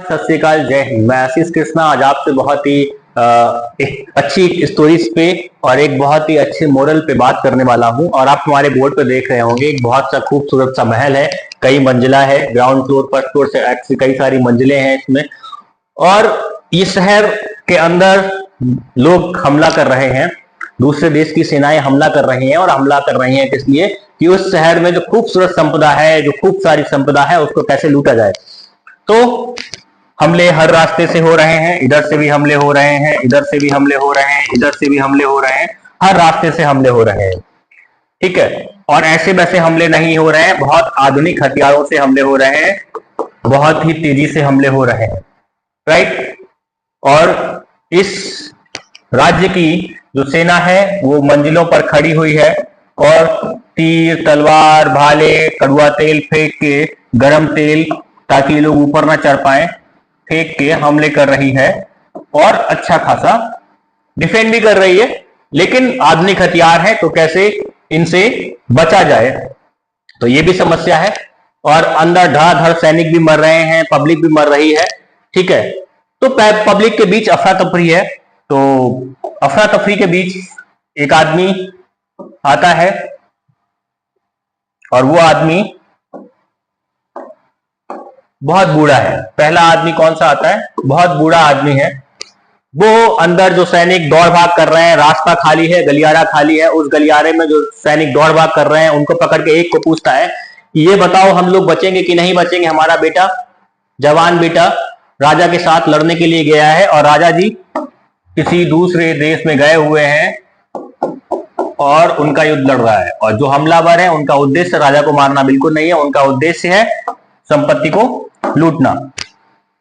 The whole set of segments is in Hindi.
सत श्री अकाल, जय हिंद। मैं आशीष कृष्णा आज आपसे बहुत ही एक अच्छी स्टोरीज पे और एक बहुत ही अच्छे मोरल पे बात करने वाला हूं। और आप हमारे बोर्ड पे देख रहे होंगे एक बहुत सा खूबसूरत सा महल है, कई मंजिला है, ग्राउंड फ्लोर फर्स्ट फ्लोर से ऐसी कई सारी मंजिलें हैं इसमें। और ये शहर के अंदर लोग हमला कर रहे हैं, दूसरे देश की सेनाएं हमला कर रही हैं। और हमला कर रही हैं किस लिए? कि उस शहर में जो खूबसूरत संपदा है, जो खूब सारी संपदा है, उसको कैसे लूटा जाए। तो हमले हर रास्ते से हो रहे हैं, इधर से भी हमले हो रहे हैं, इधर से भी हमले हो रहे हैं, इधर से भी हमले हो रहे हैं, हर रास्ते से हमले हो रहे हैं। ठीक है। और ऐसे वैसे हमले नहीं हो रहे हैं, बहुत आधुनिक हथियारों से हमले हो रहे हैं, बहुत ही तेजी से हमले हो रहे हैं। राइट। और इस राज्य की जो सेना है वो मंजिलों पर खड़ी हुई है और तीर, तलवार, भाले, कड़वा तेल फेंक के, गरम तेल ताकि ये लोग ऊपर ना चढ़ पाए, फेंक के हमले कर रही है और अच्छा खासा डिफेंड भी कर रही है। लेकिन आधुनिक हथियार है तो कैसे इनसे बचा जाए, तो ये भी समस्या है। और अंदर धड़ाधड़ सैनिक भी मर रहे हैं, पब्लिक भी मर रही है। ठीक है। तो पब्लिक के बीच अफरा तफरी है। तो अफरा तफरी के बीच एक आदमी आता है और वो आदमी बहुत बूढ़ा है। पहला आदमी कौन सा आता है? बहुत बूढ़ा आदमी है। वो अंदर जो सैनिक दौड़ भाग कर रहे हैं, रास्ता खाली है, गलियारा खाली है, उस गलियारे में जो सैनिक दौड़ भाग कर रहे हैं उनको पकड़ के एक को पूछता है, ये बताओ हम लोग बचेंगे कि नहीं बचेंगे? हमारा बेटा, जवान बेटा राजा के साथ लड़ने के लिए गया है और राजा जी किसी दूसरे देश में गए हुए हैं और उनका युद्ध लड़ रहा है। और जो हमलावर है उनका उद्देश्य राजा को मारना बिल्कुल नहीं है, उनका उद्देश्य है संपत्ति को लूटना।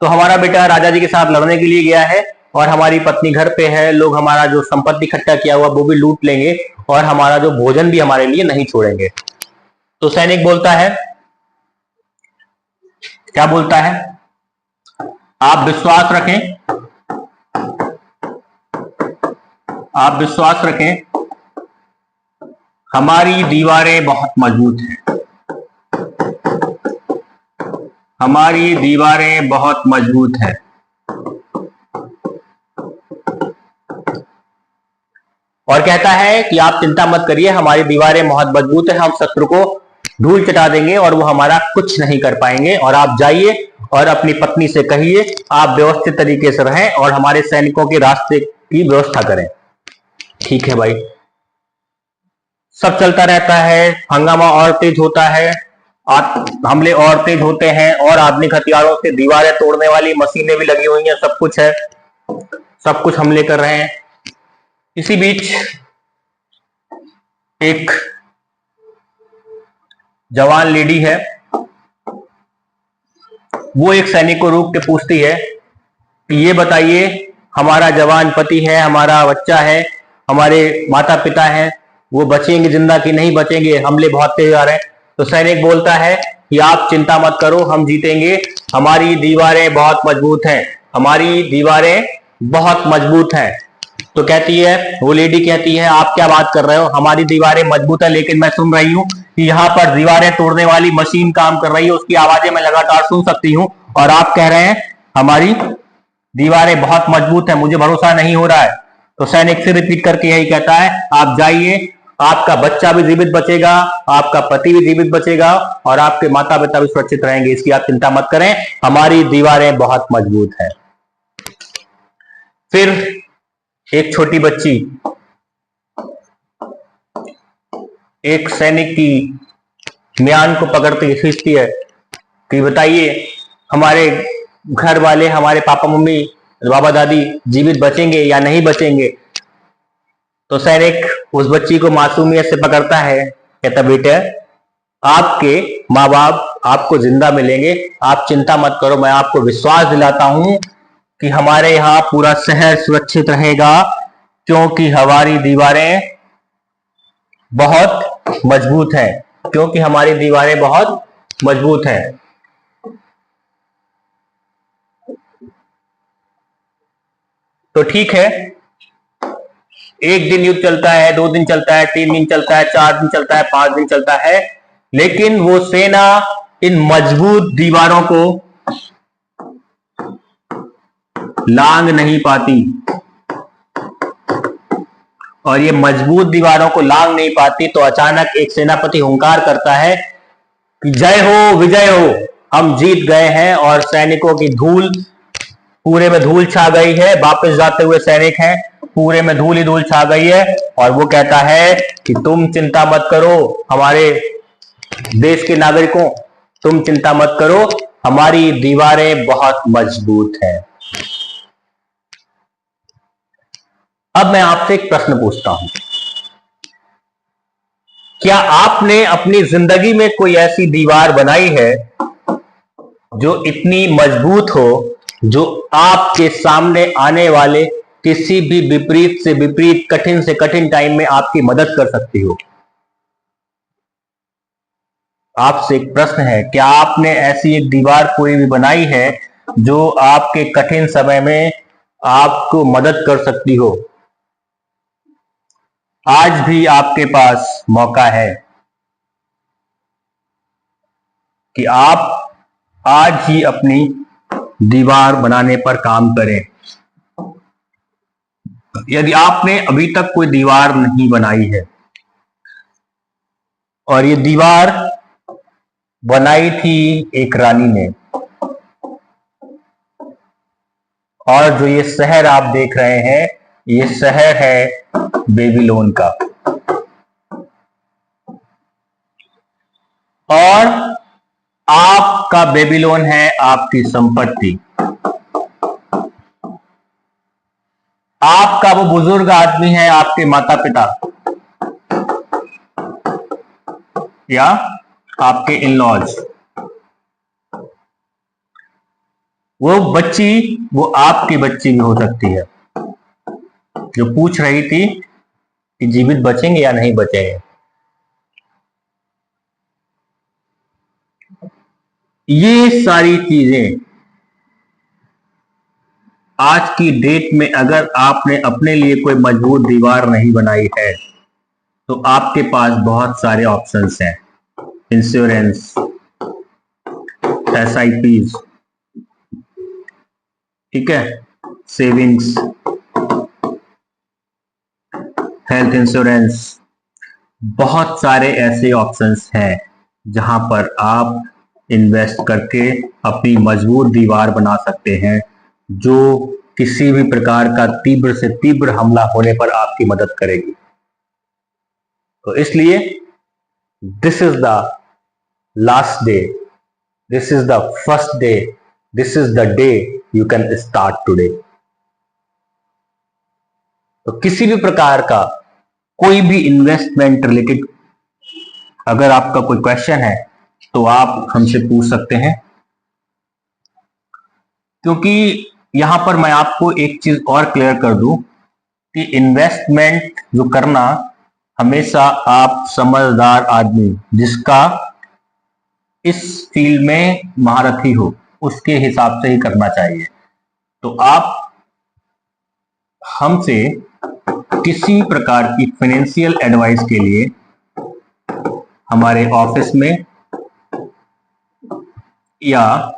तो हमारा बेटा राजा जी के साथ लड़ने के लिए गया है और हमारी पत्नी घर पे है, लोग हमारा जो संपत्ति इकट्ठा किया हुआ वो भी लूट लेंगे और हमारा जो भोजन भी हमारे लिए नहीं छोड़ेंगे। तो सैनिक बोलता है, क्या बोलता है? आप विश्वास रखें, आप विश्वास रखें, हमारी दीवारें बहुत मजबूत हैं, हमारी दीवारें बहुत मजबूत हैं। और कहता है कि आप चिंता मत करिए, हमारी दीवारें बहुत मजबूत है, हम शत्रु को धूल चटा देंगे और वो हमारा कुछ नहीं कर पाएंगे। और आप जाइए और अपनी पत्नी से कहिए आप व्यवस्थित तरीके से रहें और हमारे सैनिकों के रास्ते की व्यवस्था करें। ठीक है भाई। सब चलता रहता है, हंगामा और तेज होता है, हमले और तेज होते हैं और आधुनिक हथियारों से दीवारें तोड़ने वाली मशीनें भी लगी हुई हैं, सब कुछ है, सब कुछ हमले कर रहे हैं। इसी बीच एक जवान लेडी है, वो एक सैनिक को रोक के पूछती है कि ये बताइए, हमारा जवान पति है, हमारा बच्चा है, हमारे माता पिता हैं, वो बचेंगे जिंदा कि नहीं बचेंगे? हमले बहुत तेज आ रहे हैं। तो सैनिक बोलता है कि आप चिंता मत करो, हम जीतेंगे, हमारी दीवारें बहुत मजबूत हैं, हमारी दीवारें बहुत मजबूत हैं। तो कहती है, वो लेडी कहती है, आप क्या बात कर रहे हो? हमारी दीवारें मजबूत है, लेकिन मैं सुन रही हूँ कि यहाँ पर दीवारें तोड़ने वाली मशीन काम कर रही है, उसकी आवाजें मैं लगातार सुन सकती हूँ, और आप कह रहे हैं हमारी दीवारें बहुत मजबूत है, मुझे भरोसा नहीं हो रहा है। तो सैनिक फिर रिपीट करके यही कहता है, आप जाइए, आपका बच्चा भी जीवित बचेगा, आपका पति भी जीवित बचेगा और आपके माता पिता भी सुरक्षित रहेंगे, इसकी आप चिंता मत करें, हमारी दीवारें बहुत मजबूत है। फिर एक छोटी बच्ची एक सैनिक की म्यान को पकड़ते खींचती है कि बताइए, हमारे घर वाले, हमारे पापा मम्मी, बाबा दादी जीवित बचेंगे या नहीं बचेंगे? तो सैनिक उस बच्ची को मासूमियत से पकड़ता है, कहता बेटे, आपके माँ बाप आपको जिंदा मिलेंगे, आप चिंता मत करो, मैं आपको विश्वास दिलाता हूं कि हमारे यहाँ पूरा शहर सुरक्षित रहेगा, क्योंकि हमारी दीवारें बहुत मजबूत हैं, क्योंकि हमारी दीवारें बहुत मजबूत हैं। तो ठीक है, एक दिन युद्ध चलता है, 2 दिन चलता है, 3 दिन चलता है, 4 दिन चलता है, 5 दिन चलता है, लेकिन वो सेना इन मजबूत दीवारों को लांग नहीं पाती, और ये मजबूत दीवारों को लांग नहीं पाती, तो अचानक एक सेनापति हुंकार करता है कि जय हो, विजय हो, हम जीत गए हैं। और सैनिकों की धूल, पूरे में धूल छा गई है, वापस जाते हुए सैनिक हैं, पूरे में धूल ही धूल छा गई है। और वो कहता है कि तुम चिंता मत करो हमारे देश के नागरिकों, तुम चिंता मत करो, हमारी दीवारें बहुत मजबूत हैं। अब मैं आपसे एक प्रश्न पूछता हूं, क्या आपने अपनी जिंदगी में कोई ऐसी दीवार बनाई है जो इतनी मजबूत हो, जो आपके सामने आने वाले किसी भी विपरीत से विपरीत, कठिन से कठिन टाइम में आपकी मदद कर सकती हो? आपसे एक प्रश्न है, क्या आपने ऐसी एक दीवार कोई भी बनाई है जो आपके कठिन समय में आपको मदद कर सकती हो? आज भी आपके पास मौका है कि आप आज ही अपनी दीवार बनाने पर काम करें। यदि आपने अभी तक कोई दीवार नहीं बनाई है, और ये दीवार बनाई थी एक रानी ने, और जो ये शहर आप देख रहे हैं, ये शहर है बेबीलोन का, और आपका बेबीलोन है आपकी संपत्ति। आपका वो बुजुर्ग आदमी है, आपके माता पिता या आपके इन लॉज, वो बच्ची, वो आपकी बच्ची भी हो सकती है, जो पूछ रही थी कि जीवित बचेंगे या नहीं बचेंगे। ये सारी चीजें आज की डेट में, अगर आपने अपने लिए कोई मजबूत दीवार नहीं बनाई है, तो आपके पास बहुत सारे ऑप्शंस हैं। इंश्योरेंस, SIPs, ठीक है, सेविंग्स, हेल्थ इंश्योरेंस, बहुत सारे ऐसे ऑप्शंस हैं जहां पर आप इन्वेस्ट करके अपनी मजबूत दीवार बना सकते हैं, जो किसी भी प्रकार का तीव्र से तीव्र हमला होने पर आपकी मदद करेगी। तो इसलिए this is the last day, this is the first day, this is the day you can start today. तो किसी भी प्रकार का कोई भी इन्वेस्टमेंट रिलेटेड अगर आपका कोई क्वेश्चन है, तो आप हमसे पूछ सकते हैं, क्योंकि यहां पर मैं आपको एक चीज और क्लियर कर दूं कि इन्वेस्टमेंट जो करना, हमेशा आप समझदार आदमी, जिसका इस फील्ड में महारथी हो, उसके हिसाब से ही करना चाहिए। तो आप हमसे किसी प्रकार की फाइनेंशियल एडवाइस के लिए हमारे ऑफिस में या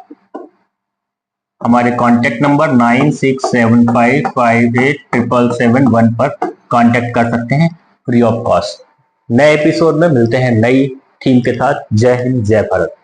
हमारे कांटेक्ट नंबर 9675587771 पर कांटेक्ट कर सकते हैं, फ्री ऑफ कॉस्ट। नए एपिसोड में मिलते हैं नई थीम के साथ। जय हिंद, जय भारत।